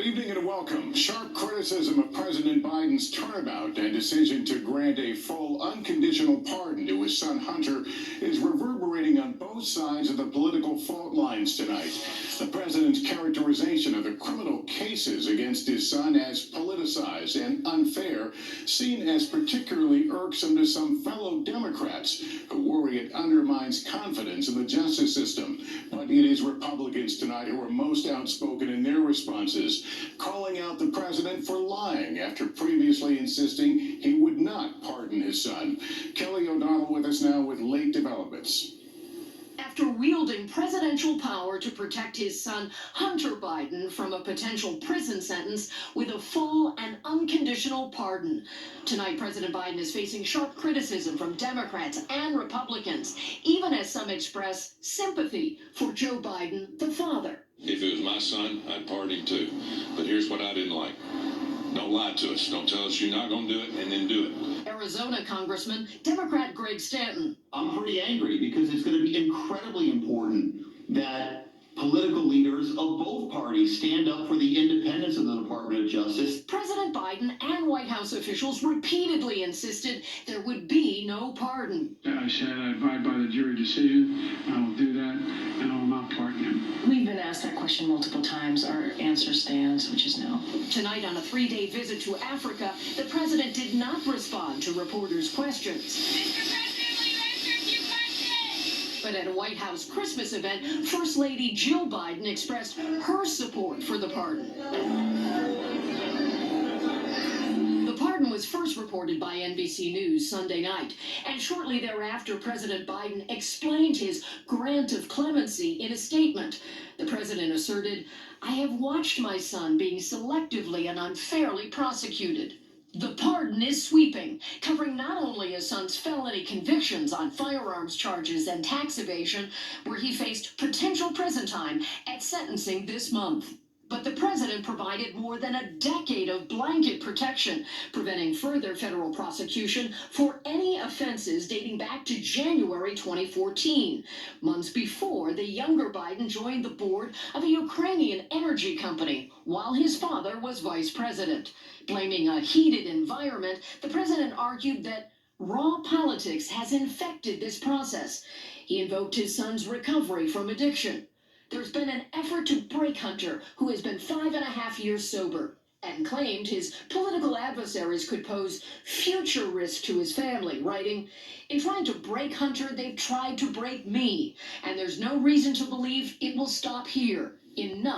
evening and welcome. Sharp criticism of President Biden's turnabout and decision to grant a full unconditional pardon to his son Hunter is reverberating on both sides of the political fault lines tonight. The president's characterization of the criminal cases against his son as politicized and unfair, seen as particularly irksome to some fellow Democrats who worry it undermines confidence in the justice system. But it is Republicans tonight who are most outspoken in their responses, calling out the president for lying after previously insisting he would not pardon his son. Kelly O'Donnell with us now with late developments. After wielding presidential power to protect his son Hunter Biden from a potential prison sentence with a full and unconditional pardon. Tonight, President Biden is facing sharp criticism from Democrats and Republicans, even as some express sympathy for Joe Biden, the father. If it was my son, I'd pardon him too. But here's what I didn't like. Don't lie to us. Don't tell us you're not going to do it and then do it. Arizona Congressman, Democrat Greg Stanton. I'm pretty angry because it's going to be incredibly important that political leaders of both parties stand up for the independence of the Department of Justice. President Biden and White House officials repeatedly insisted there would be no pardon. I said I abide by the jury decision. I will do that, and I will not pardon him. We've been asked that question multiple times. Our answer stands, which is no. Tonight, on a 3-day visit to Africa, the president did not respond to reporters' questions. But at a White House Christmas event, First Lady Jill Biden expressed her support for the pardon. The pardon was first reported by NBC News Sunday night, and shortly thereafter, President Biden explained his grant of clemency in a statement. The president asserted, "I have watched my son being selectively and unfairly prosecuted." The pardon is sweeping, covering not only his son's felony convictions on firearms charges and tax evasion, where he faced potential prison time at sentencing this month. But the president provided more than a decade of blanket protection, preventing further federal prosecution for any offenses dating back to January 2014, months before the younger Biden joined the board of a Ukrainian energy company while his father was vice president. Blaming a heated environment, the president argued that raw politics has infected this process. He invoked his son's recovery from addiction. There's been an effort to break Hunter, who has been 5.5 years sober, and claimed his political adversaries could pose future risk to his family, writing, "In trying to break Hunter, they've tried to break me, and there's no reason to believe it will stop here. Enough."